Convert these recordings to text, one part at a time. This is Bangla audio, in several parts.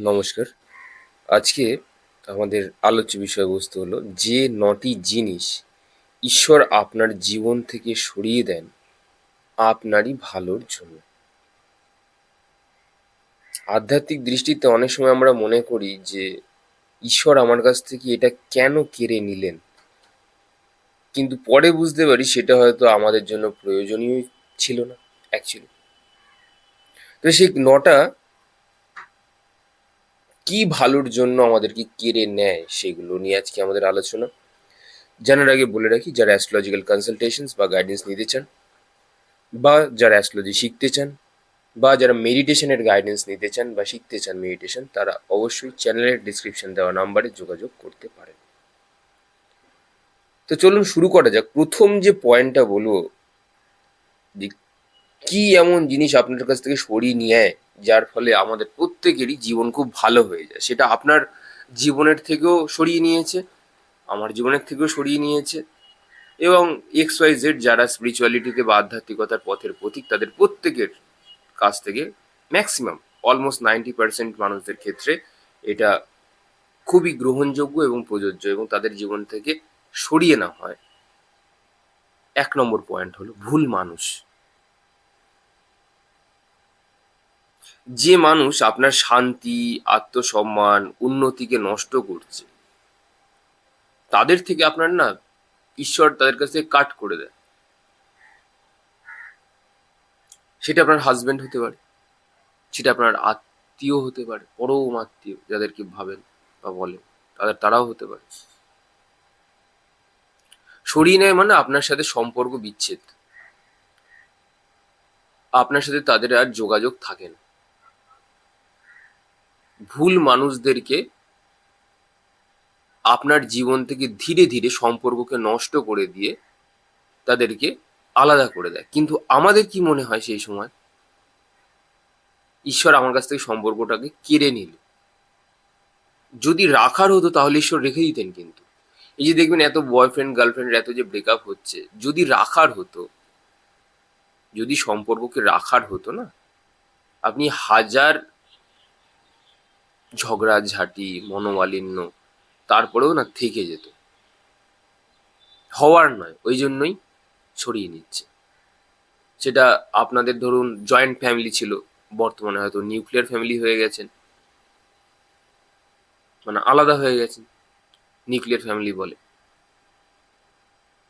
নমস্কার। আজকে আমাদের আলোচ্য বিষয়বস্তু হলো যে ৯টি জিনিস ঈশ্বর আপনার জীবন থেকে সরিয়ে দেন আপনারই ভালোর জন্য। আধ্যাত্মিক দৃষ্টিতে অনেক সময় আমরা মনে করি যে ঈশ্বর আমার কাছ থেকে এটা কেন কেড়ে নিলেন? কিন্তু পরে বুঝতে পারি সেটা হয়তো আমাদের জন্য প্রয়োজনীয়ই ছিল না অ্যাকচুয়ালি। তো সেই ৯টা কি ভালোর জন্য আমাদেরকে কেড়ে নেয় সেগুলো নিয়ে আজকে আমাদের আলোচনা। জানার আগে বলে রাখি যারা অ্যাস্ট্রোলজিক্যাল কনসালটেশনস বা গাইডেন্স নিতে চান বা যারা অ্যাস্ট্রোলজি শিখতে চান বা যারা মেডিটেশনের গাইডেন্স নিতে চান বা শিখতে চান মেডিটেশন তারা অবশ্যই চ্যানেলের ডিসক্রিপশন দেওয়া নাম্বারে যোগাযোগ করতে পারেন। তো চলুন শুরু করা যাক। প্রথম যে পয়েন্টটা বলবো যে কি এমন জিনিস আপনার কাছ থেকে সরিয়ে নেয় যার ফলে আমাদের প্রত্যেকেরই জীবন খুব ভালো হয়ে যায়। সেটা আপনার জীবনের থেকেও সরিয়ে নিয়েছে, আমার জীবনের থেকেও সরিয়ে নিয়েছে এবং এক্স ওয়াই জেড যারা স্পিরিচুয়ালিটিতে বা আধ্যাত্মিকতার পথের পথিক তাদের প্রত্যেকের কাছ থেকে ম্যাক্সিমাম অলমোস্ট 90% মানুষদের ক্ষেত্রে এটা খুবই গ্রহণযোগ্য এবং প্রযোজ্য এবং তাদের জীবন থেকে সরিয়ে না হয়। ১ নম্বর পয়েন্ট হলো ভুল মানুষ। যে মানুষ আপনার শান্তি, আত্মসম্মান, উন্নতিকে নষ্ট করছে তাদের থেকে আপনার না ঈশ্বর তাদের কাছ থেকে কাট করে দেয়। সেটা আপনার হাজবেন্ড হতে পারে, সেটা আপনার আত্মীয় হতে পারে, পরম আত্মীয় যাদেরকে ভাবেন বা বলেন তারাও হতে পারে। সরিয়ে নেয় মানে আপনার সাথে সম্পর্ক বিচ্ছেদ, আপনার সাথে তাদের আর যোগাযোগ থাকে না। ভুল মানুষদেরকে আপনার জীবন থেকে ধীরে ধীরে সম্পর্ককে নষ্ট করে দিয়ে তাদেরকে আলাদা করে দেয়। কিন্তু আমাদের কি মনে হয় সেই সময় ঈশ্বর আমার কাছ থেকে সম্পর্কটাকে কেড়ে নিল। যদি রাখার হতো তাহলে ঈশ্বর রেখে দিতেন। কিন্তু এই যে দেখবেন এত বয়ফ্রেন্ড গার্লফ্রেন্ড এত যে ব্রেকআপ হচ্ছে, যদি রাখার হতো, যদি সম্পর্ককে রাখার হতো না, আপনি হাজার ঝগড়াঝাঁটি মনোমালিন্য তারপরেও না থেকে যেত। হওয়ার নয়, ওই জন্যই ছড়িয়ে নিচ্ছে। সেটা আপনাদের ধরুন জয়েন্ট ফ্যামিলি ছিল, বর্তমানে হয়তো নিউক্লিয়ার ফ্যামিলি হয়ে গেছেন, মানে আলাদা হয়ে গেছেন, নিউক্লিয়ার ফ্যামিলি বলে।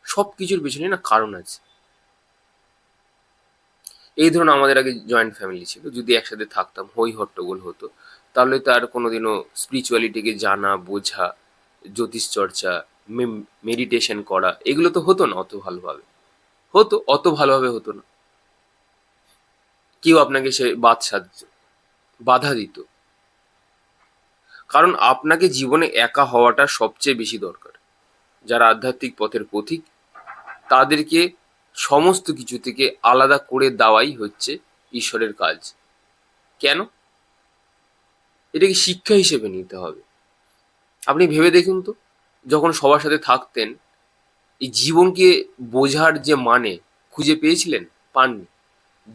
সব কিছুর পেছনে না কারণ আছে। এই ধরুন আমাদের আগে জয়েন্ট ফ্যামিলি ছিল, যদি একসাথে থাকতাম হই হট্টগোল হতো, তাহলে তার কোনোদিনও স্পিরিচুয়ালিটিকে জানা বোঝা, জ্যোতিষ চর্চা, মেডিটেশন করা এগুলো তো হতো না অত ভালোভাবে। হতো, অত ভালোভাবে হতো না। কেউ আপনাকে সে বাধা দিত। কারণ আপনাকে জীবনে একা হওয়াটা সবচেয়ে বেশি দরকার। যারা আধ্যাত্মিক পথের পথিক তাদেরকে সমস্ত কিছু থেকে আলাদা করে দেওয়াই হচ্ছে ঈশ্বরের কাজ। কেন? এটাকে শিক্ষা হিসেবে নিতে হবে। আপনি ভেবে দেখুন তো, যখন সবার সাথে থাকতেন এই জীবনকে বোঝার যে মানে খুঁজে পেয়েছিলেন? পাননি।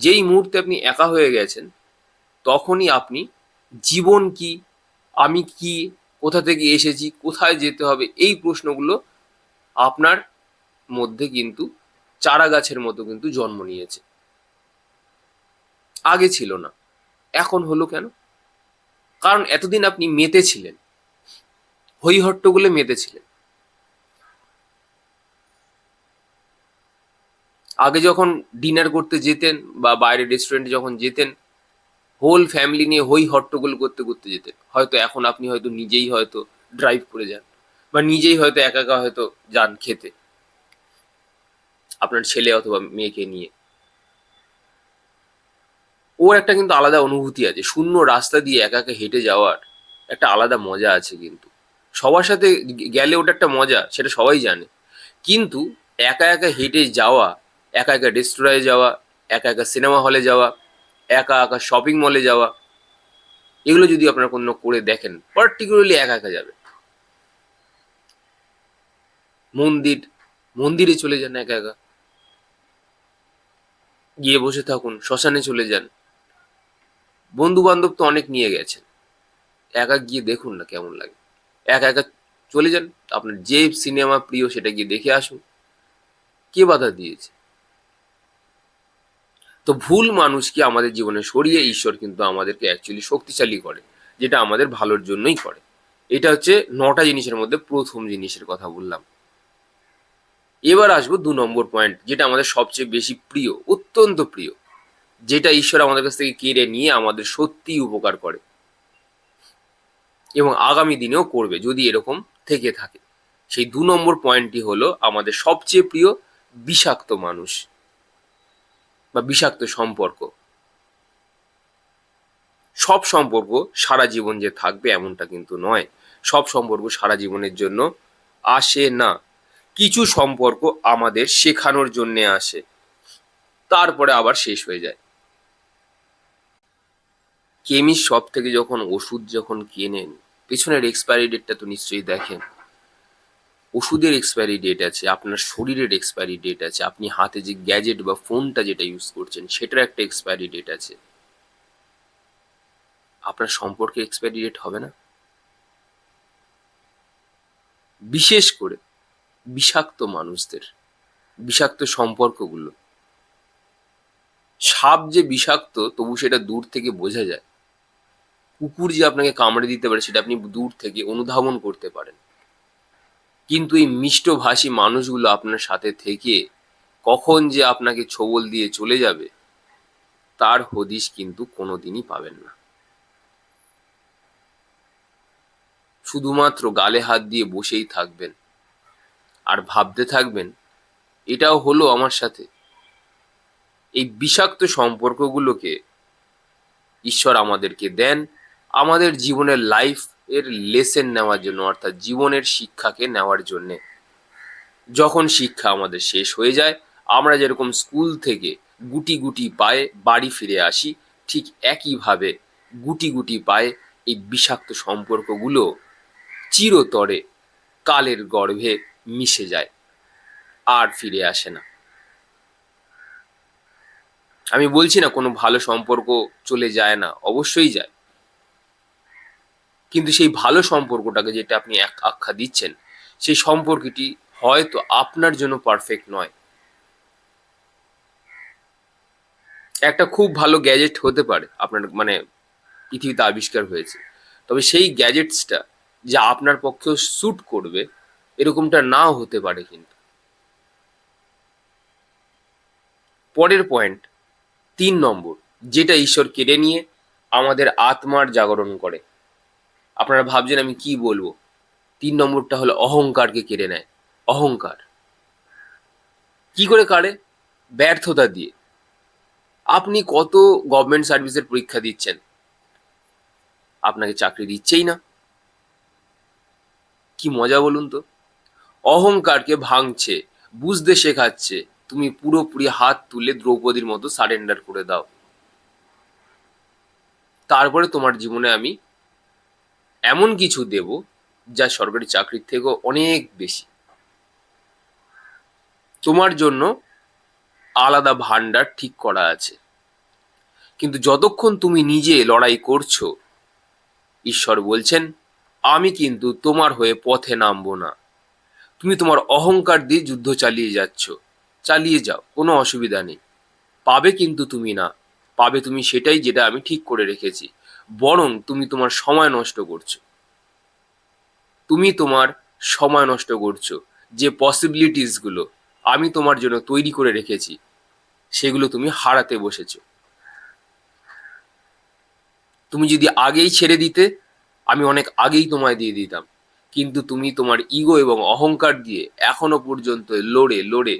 যেই মুহূর্তে আপনি একা হয়ে গেছেন তখনই আপনি জীবন কি, আমি কি, কোথা থেকে এসেছি, কোথায় যেতে হবে এই প্রশ্নগুলো আপনার মধ্যে কিন্তু চারা গাছের মতো কিন্তু জন্ম নিয়েছে। আগে ছিল না, এখন হলো কেন? কারণ এতদিন আপনি মেতেছিলেন, হই হট্টগোলে মেতেছিলেন। আগে যখন ডিনার করতে যেতেন বা বাইরে রেস্টুরেন্টে যখন যেতেন হোল ফ্যামিলি নিয়ে হই হট্টগোল করতে করতে যেতেন। হয়তো এখন আপনি হয়তো নিজেই হয়তো ড্রাইভ করে যান বা নিজেই হয়তো একা একা হয়তো যান খেতে আপনার ছেলে অথবা মেয়েকে নিয়ে। ওর একটা কিন্তু আলাদা অনুভূতি আছে, শূন্য রাস্তা দিয়ে একা একা হেঁটে যাওয়ার একটা আলাদা মজা আছে। কিন্তু সবার সাথে গেলে ওটা একটা মজা, সেটা সবাই জানে। কিন্তু একা একা হেঁটে যাওয়া, একা একা রেস্তোরাঁয় যাওয়া, একা একা সিনেমা হলে যাওয়া, একা একা শপিং মলে যাওয়া, এগুলো যদি আপনারা কোনো করে দেখেন, পার্টিকুলারলি একা একা যাবে। মন্দির, মন্দিরে চলে যান একা একা, গিয়ে বসে থাকুন, শ্মশানে চলে যান। বন্ধু বান্ধব তো অনেক নিয়ে গেছেন, একা গিয়ে দেখুন না কেমন লাগে। একা একা চলে যান, আপনার যে সিনেমা প্রিয় সেটা গিয়ে দেখে আসুন। কে বাধা দিয়েছে? তো ভুল মানুষকে আমাদের জীবনে সরিয়ে ঈশ্বর কিন্তু আমাদেরকে অ্যাকচুয়ালি শক্তিশালী করে, যেটা আমাদের ভালোর জন্যই করে। এটা হচ্ছে 9টা জিনিসের মধ্যে প্রথম জিনিসের কথা বললাম। এবার আসবো 2 নম্বর পয়েন্ট, যেটা আমাদের সবচেয়ে বেশি প্রিয়, অত্যন্ত প্রিয়, যেটা ঈশ্বর আমাদের কাছ থেকে কেড়ে নিয়ে আমাদের সত্যিই উপকার করে এবং আগামী দিনেও করবে যদি এরকম থেকে থাকে। সেই 2 নম্বর পয়েন্টটি হলো আমাদের সবচেয়ে প্রিয় বিষাক্ত মানুষ বা বিষাক্ত সম্পর্ক। সব সম্পর্ক সারা জীবন যে থাকবে এমনটা কিন্তু নয়। সব সম্পর্ক সারা জীবনের জন্য আসে না। কিছু সম্পর্ক আমাদের শেখানোর জন্য আসে, তারপরে আবার শেষ হয়ে যায়। কেমিস্ট শপ থেকে যখন ওষুধ যখন কেনেন, পেছনের এক্সপায়ারি ডেটটা তো নিশ্চয়ই দেখেন। ওষুধের এক্সপায়ারি ডেট আছে, আপনার শরীরের এক্সপায়ারি ডেট আছে, আপনি হাতে যে গ্যাজেট বা ফোনটা যেটা ইউজ করছেন সেটার একটা এক্সপায়ারি ডেট আছে। আপনার সম্পর্কে এক্সপায়ারি ডেট হবে না? বিশেষ করে বিষাক্ত মানুষদের, বিষাক্ত সম্পর্কগুলো। সাপ যে বিষাক্ত তবু সেটা দূর থেকে বোঝা যায়। কুকুর যে আপনাকে কামড়ে দিতে পারে সেটা আপনি দূর থেকে অনুধাবন করতে পারেন। কিন্তু এই মিষ্টভাষী মানুষগুলো আপনার সাথে থেকে কখন যে আপনাকে ছোবল দিয়ে চলে যাবে তার হদিশ কিন্তু কোনোদিনই পাবেন না। শুধুমাত্র গালে হাত দিয়ে বসেই থাকবেন আর ভাবতে থাকবেন এটাও হলো আমার সাথে। এই বিষাক্ত সম্পর্কগুলোকে ঈশ্বর আমাদেরকে দেন আমাদের জীবনের লাইফ এর লেসেন নেওয়ার জন্য, অর্থাৎ জীবনের শিক্ষাকে নেওয়ার জন্যে। যখন শিক্ষা আমাদের শেষ হয়ে যায়, আমরা যেরকম স্কুল থেকে গুটি গুটি পায়ে বাড়ি ফিরে আসি, ঠিক একইভাবে গুটি গুটি পায়ে এই বিষাক্ত সম্পর্কগুলো চিরতরে কালের গর্ভে মিশে যায়, আর ফিরে আসে না। আমি বলছি না কোনো ভালো সম্পর্ক চলে যায় না, অবশ্যই যায়। কিন্তু সেই ভালো সম্পর্কটাকে যেটা আপনি এক আখ্যা দিচ্ছেন, সেই সম্পর্কটি হয়তো আপনার জন্য পারফেক্ট নয়। একটা খুব ভালো গ্যাজেট হতে পারে আপনার মানে পৃথিবীতে আবিষ্কার হয়েছে, তবে সেই গ্যাজেটসটা যা আপনার পক্ষেও স্যুট করবে এরকমটা নাও হতে পারে। কিন্তু পরের পয়েন্ট 3 নম্বর, যেটা ঈশ্বর কেড়ে নিয়ে আমাদের আত্মার জাগরণ করে। আপনারা ভাবছেন আমি কি বলবো। 3 নম্বরটা হলো অহংকারকে কেড়ে নেয়। অহংকার কি করে কাড়ে? ব্যর্থতা দিয়ে। আপনি কত গভর্নমেন্ট সার্ভিসের পরীক্ষা দিচ্ছেন, আপনাকে চাকরি দিচ্ছেই না। কি মজা বলুন তো। অহংকারকে ভাঙছে, বুঝতে শেখাচ্ছে, তুমি পুরোপুরি হাত তুলে দ্রৌপদীর মতো সারেন্ডার করে দাও, তারপরে তোমার জীবনে আমি এমন কিছু দেব যা সরকারি চাকরির থেকেও অনেক বেশি। তোমার জন্য আলাদা ভান্ডার ঠিক করা আছে। কিন্তু যতক্ষণ তুমি নিজে লড়াই করছো, ঈশ্বর বলছেন আমি কিন্তু তোমার হয়ে পথে নামবো না। তুমি তোমার অহংকার দিয়ে যুদ্ধ চালিয়ে যাচ্ছ, চালিয়ে যাও, কোনো অসুবিধা নেই। পাবে কিন্তু তুমি না, পাবে তুমি সেটাই যেটা আমি ঠিক করে রেখেছি। বরং তুমি তোমার সময় নষ্ট করছো। তুমি তোমার সময় নষ্ট করছো। যে পসিবিলিটিসগুলো আমি তোমার জন্য তৈরি করে রেখেছি সেগুলো তুমি হারাতে বসেছো। তুমি যদি আগেই ছেড়ে দিতে, আমি অনেক আগেই তোমায় দিয়ে দিতাম। কিন্তু তুমি তোমার ইগো এবং অহংকার দিয়ে এখনো পর্যন্ত লড়ে লড়ে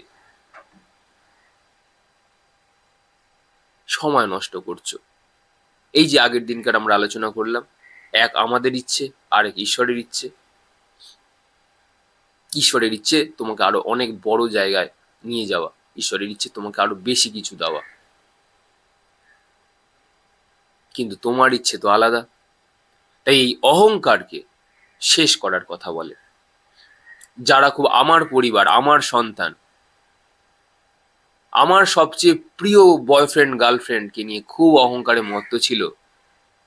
সময় নষ্ট করছো। এই যে আগের দিনকার আমরা আলোচনা করলাম, এক আমাদের ইচ্ছে, আরেক ঈশ্বরের ইচ্ছে। ঈশ্বরের ইচ্ছে তোমাকে আরো অনেক বড় জায়গায় নিয়ে যাওয়া, ঈশ্বরের ইচ্ছে তোমাকে আরো বেশি কিছু দেওয়া। কিন্তু তোমার ইচ্ছে তো আলাদা। তাই এই অহংকারকে শেষ করার কথা বলে। যারা খুব আমার পরিবার, আমার সন্তান, আমার সবচেয়ে প্রিয় বয়ফ্রেন্ড গার্লফ্রেন্ডকে নিয়ে খুব অহংকারে মত্ত ছিল,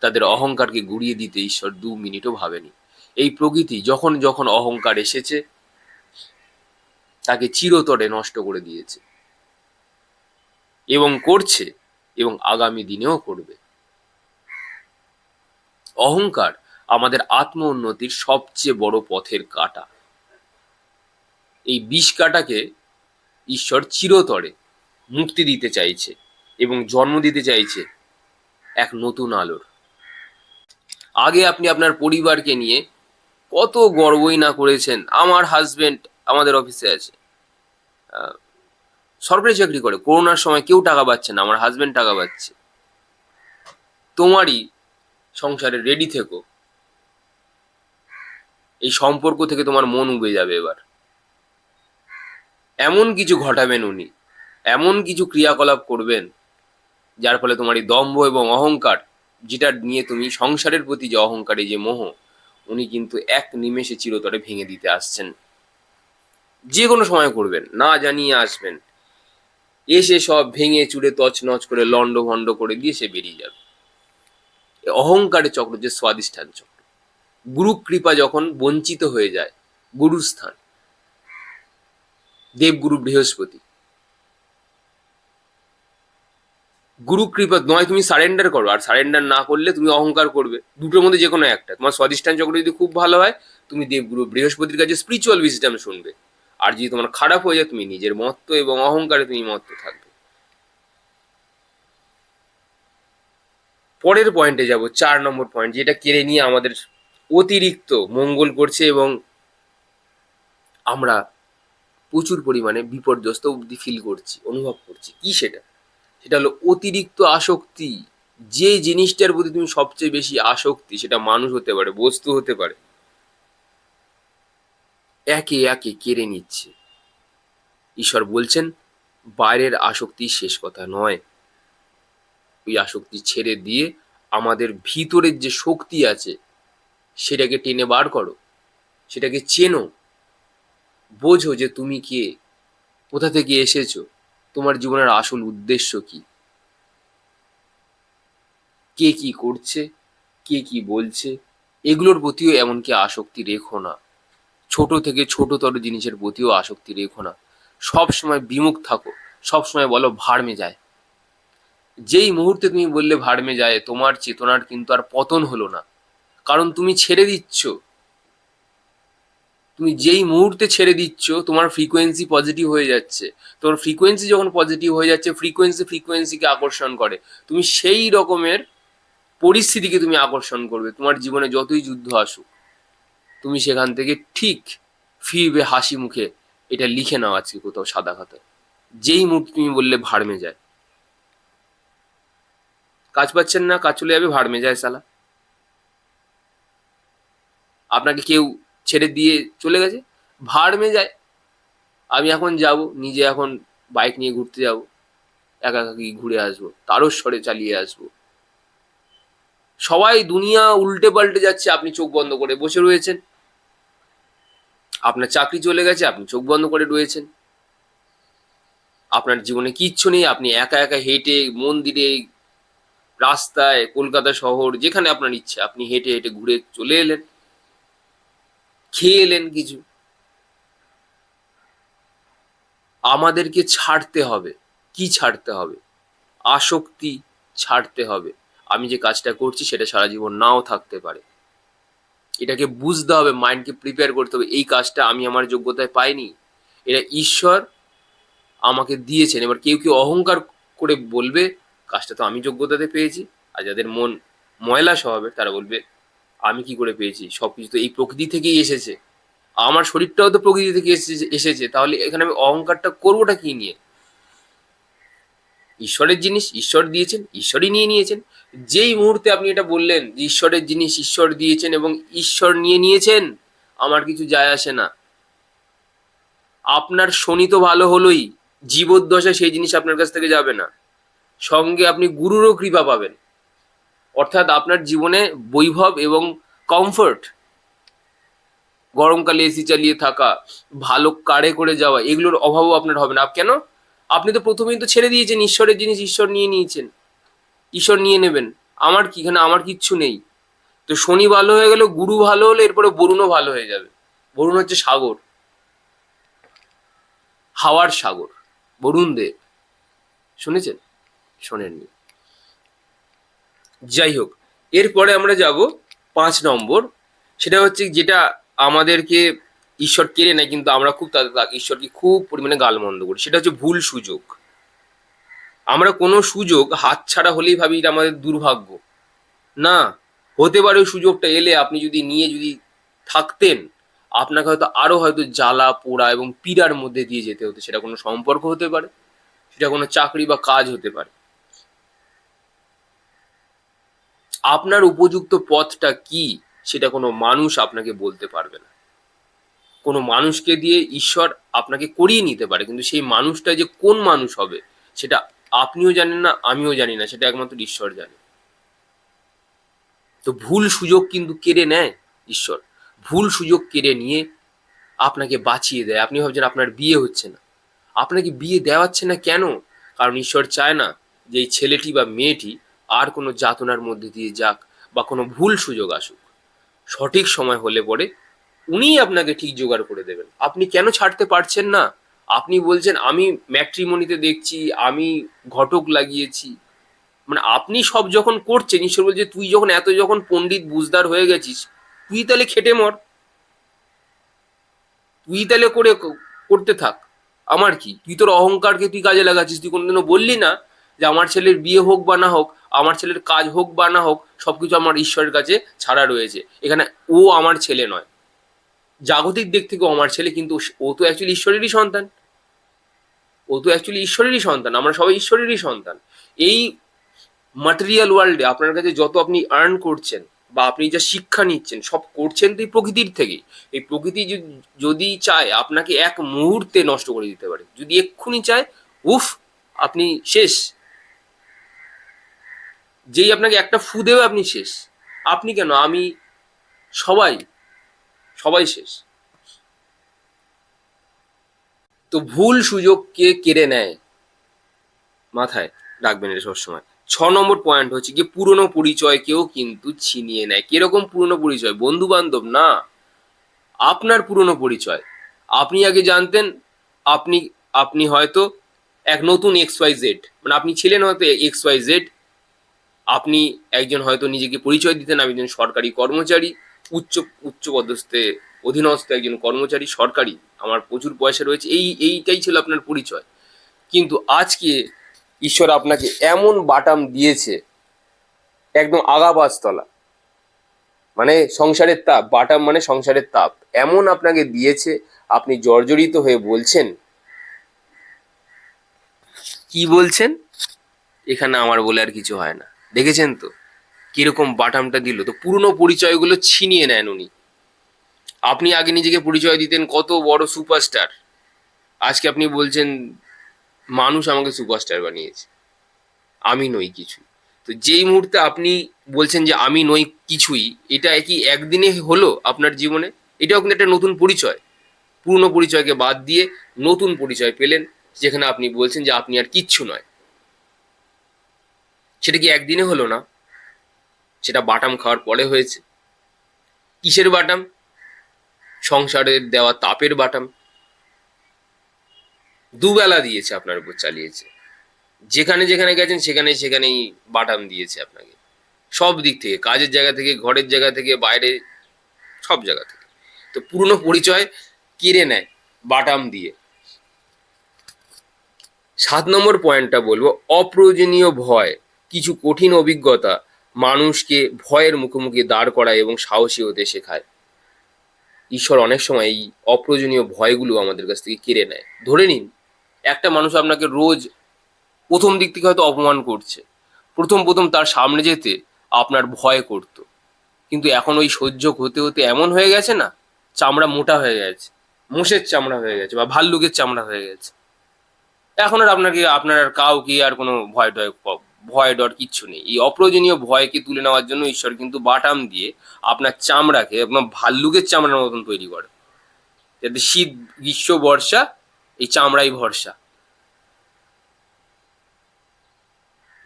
তাদের অহংকারকে গুড়িয়ে দিতে ঈশ্বর 2 মিনিটও ভাবেনি। এই প্রকৃতি যখন যখন অহংকার এসেছে তাকে চিরতরে নষ্ট করে দিয়েছে এবং করছে এবং আগামী দিনেও করবে। অহংকার আমাদের আত্ম উন্নতির সবচেয়ে বড় পথের কাঁটা। এই বিষ কাঁটাকে ঈশ্বর চিরতরে মুক্তি দিতে চাইছে এবং জন্ম দিতে চাইছে এক নতুন আলোর। আগে আপনি আপনার পরিবারকে নিয়ে কত গর্বই না করেছেন, আমার হাজবেন্ড আমাদের অফিসে আছে, সরকারি চাকরি করে, করোনার সময় কেউ টাকা পাচ্ছে না, আমার হাজবেন্ড টাকা পাচ্ছে। তোমারই সংসারে রেডি থেকো, এই সম্পর্ক থেকে তোমার মন উবে যাবে। এবার এমন কিছু ঘটাবেন উনি, এমন কিছু ক্রিয়াকলাপ করবেন যার ফলে তোমার এই দম্ভ এবং অহংকার, যেটা নিয়ে তুমি সংসারের প্রতি যে অহংকার, এই যে মোহ, উনি কিন্তু এক নিমেষে চিরতরে ভেঙে দিতে আসছেন। যে কোনো সময় করবেন, না জানিয়ে আসবেন, এসে সব ভেঙে চুরে তছনছ করে লন্ড ভন্ড করে দিয়ে সে বেরিয়ে যাবে। অহংকারের চক্র যে স্বাধিষ্ঠান চক্র। গুরু কৃপা যখন বঞ্চিত হয়ে যায়, গুরুস্থান, দেবগুরু বৃহস্পতি, গুরু কৃপা নয় তুমি সারেন্ডার করো, আর সারেন্ডার না করলে তুমি অহংকার করবে। দুটোর মধ্যে যে কোনো একটা। তোমার স্বাধিষ্ঠান চক্র যদি খুব ভালো হয়, তুমি দেবগুরু বৃহস্পতির কাছে স্পিরিচুয়াল উইজডম শুনবে। আর যদি তোমার খারাপ হয়ে যায়, তুমি নিজের মত্ত এবং অহংকারে তুমি মত্ত থাকবে। পরের পয়েন্টে যাব, 4 নম্বর পয়েন্ট, যেটা কেড়ে নিয়ে আমাদের অতিরিক্ত মঙ্গল করছে এবং আমরা প্রচুর পরিমাণে বিপর্যস্ত অবধি ফিল করছি, অনুভব করছি। কি সেটা? সেটা হলো অতিরিক্ত আসক্তি। যে জিনিসটার প্রতি তুমি সবচেয়ে বেশি আসক্তি, সেটা মানুষ হতে পারে, বস্তু হতে পারে, একে একে কেড়ে নিচ্ছে। ঈশ্বর বলছেন বাইরের আসক্তি শেষ কথা নয়। ওই আসক্তি ছেড়ে দিয়ে আমাদের ভিতরের যে শক্তি আছে সেটাকে টেনে বার করো, সেটাকে চেনো, বোঝো যে তুমি কে, কোথা থেকে এসেছো, তোমার জীবনের আসল উদ্দেশ্য কি, কে কি করছে, কে কি বলছে, এগুলোর প্রতিও এমনকি আসক্তি রেখো না। ছোট থেকে ছোটতর জিনিসের প্রতিও আসক্তি রেখো না। সব সময় বিমুখ থাকো, সব সময় বলো ভাড়মে যায়। যেই মুহূর্তে তুমি বললে ভাড়মে যায়, তোমার চেতনার কিন্তু আর পতন হলো না, কারণ তুমি ছেড়ে দিচ্ছ। তুমি যেই মুহূর্তে ছেড়ে দিচ্ছ, তোমার ফ্রিকোয়েন্সি পজিটিভ হয়ে যাচ্ছে। তোমার ফ্রিকোয়েন্সি যখন পজিটিভ হয়ে যাচ্ছে, ফ্রিকোয়েন্সিকে আকর্ষণ করে। তুমি সেই রকমের পরিস্থিতিকে তুমি আকর্ষণ করবে। তোমার জীবনে যতই যুদ্ধ আসুক, তুমি সেখান থেকে ঠিক ফিরবে হাসি মুখে। এটা লিখে নাও আজকে কোথাও সাদা খাতায়। যেই মুহূর্তে তুমি বললে ভাড়মে যায়, কাজ পাচ্ছেন না, কাজ চলে যাবে, ভাড়মে যায় শালা। আপনাকে কেউ ছেড়ে দিয়ে চলে গেছে, ভাড়মে যায়। আমি এখন যাব, নিজে এখন বাইক নিয়ে ঘুরতে যাব, একাকি ঘুরে আসবো, তারস্বরে চালিয়ে আসবো। সবাই দুনিয়া উল্টে পাল্টে যাচ্ছে, আপনি চোখ বন্ধ করে বসে রয়েছেন। আপনার চাকরি চলে গেছে, আপনি চোখ বন্ধ করে রয়েছেন। আপনার জীবনে কিচ্ছু নেই, আপনি একা একা হেঁটে মন্দিরে, রাস্তায়, কলকাতা শহর, যেখানে আপনার ইচ্ছে আপনি হেঁটে হেঁটে ঘুরে চলে এলেন, খেয়ে এলেন কিছু। আমাদেরকে ছাড়তে হবে। কি ছাড়তে হবে? আসক্তি ছাড়তে হবে। আমি যে কাজটা করছি সেটা সারা জীবন নাও থাকতে পারে। এটাকে বুঝতে হবে, মাইন্ডকে প্রিপেয়ার করতে হবে। এই কাজটা আমি আমার যোগ্যতায় পাইনি, এটা ঈশ্বর আমাকে দিয়েছেন। এবার কেউ কেউ অহংকার করে বলবে কাজটা তো আমি যোগ্যতাতে পেয়েছি, আর যাদের মন ময়লা স্বভাবের তারা বলবে আমি কি করে পেয়েছি, সবকিছু তো এই প্রকৃতি থেকেই এসেছে, আমার শরীরটাও তো প্রকৃতি থেকে এসেছে, তাহলে এখানে আমি অহংকারটা করবোটা কি নিয়ে? ঈশ্বরের জিনিস ঈশ্বর দিয়েছেন, ঈশ্বরই নিয়ে নিয়েছেন। যেই মুহূর্তে আপনি এটা বললেন যে ঈশ্বরের জিনিস ঈশ্বর দিয়েছেন এবং ঈশ্বর নিয়ে নিয়েছেন, আমার কিছু যায় আসে না, আপনার শনি তো ভালো হলোই, জীবদ্দশায় সেই জিনিস আপনার কাছ থেকে যাবে না। সঙ্গে আপনি গুরুরও কৃপা পাবেন, অর্থাৎ আপনার জীবনে বৈভব এবং কমফর্ট, গরমকালে এসি চালিয়ে থাকা, ভালো কারে করে যাওয়া, এগুলোর অভাবও আপনার হবে না। কেন? আপনি তো প্রথমেই তো ছেড়ে দিয়েছেন, ঈশ্বরের জিনিস ঈশ্বর নিয়ে নিয়েছেন, ঈশ্বর নিয়ে নেবেন। আমার কি, এখানে আমার কিচ্ছু নেই। তো শনি ভালো হয়ে গেল, গুরু ভালো হলে এরপরে বরুণও ভালো হয়ে যাবে। বরুণ হচ্ছে সাগর, হাওয়ার সাগর, বরুণ দেব। শুনেছেন? শোনেননি? যাই হোক, এরপরে আমরা যাব 5 নম্বর। সেটা হচ্ছে যেটা আমাদেরকে ঈশ্বর কেড়ে নেয়, কিন্তু আমরা খুব ঈশ্বরকে খুব পরিমাণে গালমন্দ করি, সেটা হচ্ছে ভুল সুযোগ। আমরা কোনো সুযোগ হাতছাড়া হলেই ভাবি এটা আমাদের দুর্ভাগ্য। না, হতে পারে ওই সুযোগটা এলে আপনি যদি নিয়ে যদি থাকতেন, আপনাকে হয়তো আরো হয়তো জ্বালা পোড়া এবং পীড়ার মধ্যে দিয়ে যেতে হতো। সেটা কোনো সম্পর্ক হতে পারে, সেটা কোনো চাকরি বা কাজ হতে পারে। আপনার উপযুক্ত পথটা কি সেটা কোনো মানুষ আপনাকে বলতে পারবে না। কোনো মানুষকে দিয়ে ঈশ্বর আপনাকে করিয়ে নিতে পারে, কিন্তু সেই মানুষটা যে কোন মানুষ হবে সেটা আপনিও জানেন না, আমিও জানি না, সেটা একমাত্র ঈশ্বর জানে। তো ভুল সুযোগ কিন্তু কেড়ে নেয় ঈশ্বর। ভুল সুযোগ কেড়ে নিয়ে আপনাকে বাঁচিয়ে দেয়। আপনি ভাবছেন আপনার বিয়ে হচ্ছে না, আপনাকে বিয়ে দেওয়াচ্ছে না কেন? কারণ ঈশ্বর চায় না যে এই ছেলেটি বা মেয়েটি আর কোনো যাতনার মধ্যে দিয়ে যাক বা কোনো ভুল সুযোগ আসুক। সঠিক সময় হলে পরে উনিই আপনাকে ঠিক জোগাড় করে দেবেন। আপনি কেন ছাড়তে পারছেন না? আপনি বলছেন আমি ম্যাট্রিমনিতে দেখছি, আমি ঘটক লাগিয়েছি, মানে আপনি সব যখন করছেন, ঈশ্বর বলছে তুই যখন এত যখন পণ্ডিত বুঝদার হয়ে গেছিস, তুই তাহলে খেটে মর, তুই তাহলে করতে থাক। আমার কি, তুই তোর অহংকারকে তুই কাজে লাগাচ্ছিস। তুই কোনোদিনও বললি না যে আমার ছেলের বিয়ে হোক বা না হোক, আমার ছেলের কাজ হোক বা না হোক, সবকিছু আমার ঈশ্বরের কাছে ছাড়া রয়েছে। এখানে ও আমার ছেলে নয়, জাগতিক দিক থেকে ও আমার ছেলে, কিন্তু ও তো অ্যাকচুয়ালি ঈশ্বরেরই সন্তান। ও তো অ্যাকচুয়ালি ঈশ্বরেরই সন্তান, আমরা সবাই ঈশ্বরেরই সন্তান। এই ম্যাটেরিয়াল ওয়ার্ল্ডে আপনার কাছে যত আপনি আর্ন করছেন বা আপনি যা শিক্ষা নিচ্ছেন, সব করছেন তো এই প্রকৃতির থেকেই। এই প্রকৃতি যদি চায় আপনাকে এক মুহূর্তে নষ্ট করে দিতে পারে, যদি এক্ষুনি চায়, উফ, আপনি শেষ। যেই আপনাকে একটা ফু দেবে আপনি শেষ। আপনি কেন, আমি, সবাই, সবাই শেষ। তো ভুল সুযোগকে কেড়ে নেয়, মাথায় রাখবেন এটা সবসময়। 6 নম্বর পয়েন্ট হচ্ছে গিয়ে পুরনো পরিচয়কেও কিন্তু ছিনিয়ে নেয়। কিরকম পুরনো পরিচয়? বন্ধু বান্ধব না, আপনার পুরনো পরিচয়। আপনি আগে জানতেন, আপনি আপনি হয়তো এক নতুন এক্স ওয়াই জেড, মানে আপনি ছিলেন হয়তো এক্স ওয়াই জেড। আপনি একজন হয়তো নিজেকে পরিচয় দিতেন আমি একজন সরকারি কর্মচারী, উচ্চ উচ্চ পদস্থে অধীনস্থ একজন কর্মচারী সরকারি, আমার প্রচুর পয়সা রয়েছে, এইটাই ছিল আপনার পরিচয়। কিন্তু আজকে ঈশ্বর আপনাকে এমন বাটাম দিয়েছে, একদম আগা পাঁচতলা, মানে সংসারের তাপ, বাটাম মানে সংসারের তাপ এমন আপনাকে দিয়েছে, আপনি জর্জরিত হয়ে বলছেন, কি বলছেন, এখানে আমার বলে আর কিছু হয় না। দেখেছেন তো কিরকম বাটামটা দিল? তো পুরনো পরিচয়গুলো ছিনিয়ে নেন উনি। আপনি আগে নিজেকে পরিচয় দিতেন কত বড় সুপারস্টার, আজকে আপনি বলছেন মানুষ আমাকে সুপারস্টার বানিয়েছে, আমি নই কিছু। তো যেই মুহূর্তে আপনি বলছেন যে আমি নই কিছুই, এটা কি একদিনে হলো আপনার জীবনে? এটাও কিন্তু একটা নতুন পরিচয়। পুরনো পরিচয়কে বাদ দিয়ে নতুন পরিচয় পেলেন, যেখানে আপনি বলছেন যে আপনি আর কিচ্ছু নয়। সেটা কি একদিনে হলো না, সেটা বাটাম খাওয়ার পরে হয়েছে। কিসের বাটাম? সংসারের দেওয়া তাপের বাটাম। দুবেলা দিয়েছে আপনার উপর চালিয়েছে, যেখানে যেখানে গেছেন সেখানে সেখানেই বাটাম দিয়েছে আপনাকে, সব দিক থেকে, কাজের জায়গা থেকে, ঘরের জায়গা থেকে, বাইরে, সব জায়গা থেকে। তো পুরনো পরিচয় কেড়ে নেয় বাটাম দিয়ে। 7 নম্বর পয়েন্টটা বলবো, অপ্রয়োজনীয় ভয়। কিছু কঠিন অভিজ্ঞতা মানুষকে ভয়ের মুখোমুখি দাঁড় করায় এবং সাহসী হতে শেখায়। ঈশ্বর অনেক সময় এই অপ্রয়োজনীয় ভয়গুলো আমাদের কাছ থেকে কেড়ে নেয়। ধরে নিন একটা মানুষ আপনাকে রোজ প্রথম দিক থেকে হয়তো অপমান করছে, প্রথম প্রথম তার সামনে যেতে আপনার ভয় করতো, কিন্তু এখন ওই সহ্য হতে হতে এমন হয়ে গেছে না, চামড়া মোটা হয়ে গেছে, মোষের চামড়া হয়ে গেছে বা ভাল্লুকের চামড়া হয়ে গেছে। এখন আর আপনার আর কাউকে আর কোনো ভয় ডর কিচ্ছু নেই। এই অপ্রয়োজনীয় ভয়কে তুলে নেওয়ার জন্য ঈশ্বর কিন্তু বাটাম দিয়ে আপনার চামড়াকে আপনার ভাল্লুকের চামড়ার মতন তৈরি করে, যাতে শীত গ্রীষ্ম বর্ষা এই চামড়াই ভরসা।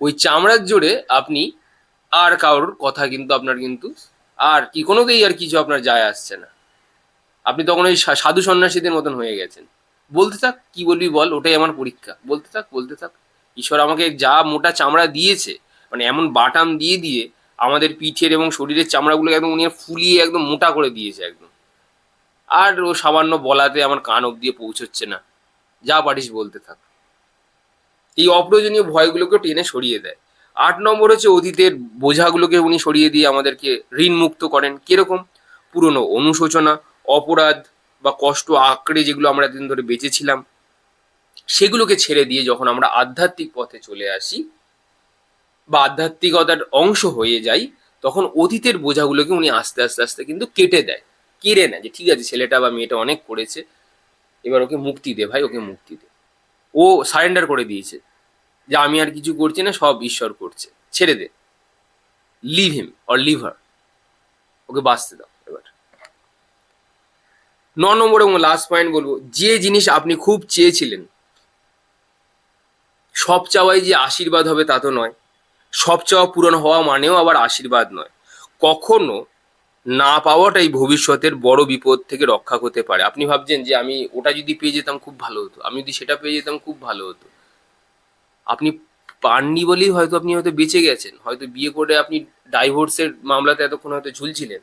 ওই চামড়ার জোরে আপনি আর কারোর কথা কিন্তু আপনার কিন্তু আর কি কোনোতেই আর কিছু আপনার যায় আসছে না। আপনি তখন ওই সাধু সন্ন্যাসীদের মতন হয়ে গেছেন। বলতে থাক, কি বলবি বল, ওটাই আমার পরীক্ষা, বলতে থাক বলতে থাক। ঈশ্বর আমাকে যা মোটা চামড়া দিয়েছে, মানে এমন বাটাম দিয়ে দিয়ে আমাদের পিঠের এবং শরীরের চামড়াগুলো একদম উনি ফুলিয়ে একদম মোটা করে দিয়েছে একদম। আর ও সামান্য বলাতে আমার কান অব্দি পৌঁছচ্ছে না। যা পারিস বলতে থাক। এই অপ্রয়োজনীয় ভয়গুলোকে টেনে সরিয়ে দেয়। ৮ নম্বর হচ্ছে অতীতের বোঝাগুলোকে উনি সরিয়ে দিয়ে আমাদেরকে ঋণ মুক্ত করেন। কিরকম? পুরনো অনুশোচনা, অপরাধ বা কষ্ট আঁকড়ে যেগুলো আমরা এতদিন ধরে বেঁচেছিলাম, সেগুলোকে ছেড়ে দিয়ে যখন আমরা আধ্যাত্মিক পথে চলে আসি বা আধ্যাত্মিকতার অংশ হয়ে যাই, তখন অতীতের বোঝাগুলোকে উনি আস্তে আস্তে আস্তে কিন্তু কেটে দেয়। কেড়ে নেয় যে ঠিক আছে, ছেলেটা বা মেয়েটা অনেক করেছে, এবার ওকে মুক্তি দে ভাই, ওকে মুক্তি দে। ও সারেন্ডার করে দিয়েছে যে আমি আর কিছু করছি না, সব ঈশ্বর করছে, ছেড়ে দে, leave him or leave her, ওকে বাঁচতে দাও এবার। ৯ নম্বর এবং লাস্ট পয়েন্ট বলবো, যে জিনিস আপনি খুব চেয়েছিলেন, সব চাওয়াই যে আশীর্বাদ হবে তা তো নয়। সব চাওয়া পূরণ হওয়া মানেও আবার আশীর্বাদ নয়। কখনো না পাওয়াটাই ভবিষ্যতের বড় বিপদ থেকে রক্ষা করতে পারে। আপনি ভাবছেন যে আমি ওটা যদি পেয়ে যেতাম খুব ভালো হতো, আমি যদি সেটা পেয়ে যেতাম খুব ভালো হতো। আপনি পাননি বলেই হয়তো আপনি হয়তো বেঁচে গেছেন। হয়তো বিয়ে করে আপনি ডাইভোর্সের মামলাতে এতক্ষণ হয়তো ঝুলছিলেন।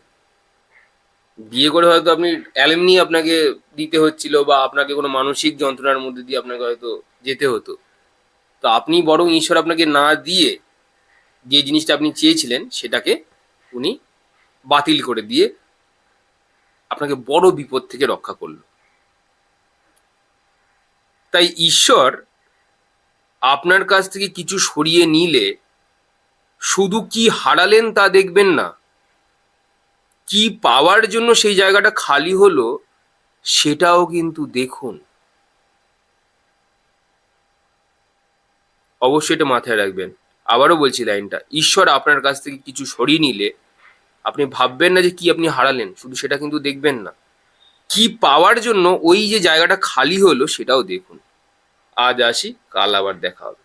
বিয়ে করে হয়তো আপনি অ্যালিমনি আপনাকে দিতে হচ্ছিল, বা আপনাকে কোনো মানসিক যন্ত্রণার মধ্যে দিয়ে আপনাকে হয়তো যেতে হতো। তো আপনি বরং ঈশ্বর আপনাকে না দিয়ে যে জিনিসটা আপনি চেয়েছিলেন সেটাকে উনি বাতিল করে দিয়ে আপনাকে বড় বিপদ থেকে রক্ষা করলো। তাই ঈশ্বর আপনার কাছ থেকে কিছু সরিয়ে নিলে শুধু কি হারালেন তা দেখবেন না, কি পাওয়ার জন্য সেই জায়গাটা খালি হলো সেটাও কিন্তু দেখুন। অবশ্যই এটা মাথায় রাখবেন। আবারও বলছি লাইনটা, ঈশ্বর আপনার কাছ থেকে কিছু সরিয়ে নিলে আপনি ভাববেন না যে কি আপনি হারালেন, শুধু সেটা কিন্তু দেখবেন না, কি পাওয়ার জন্য ওই যে জায়গাটা খালি হলো সেটাও দেখুন। আজ আসি, কাল আবার দেখা হবে।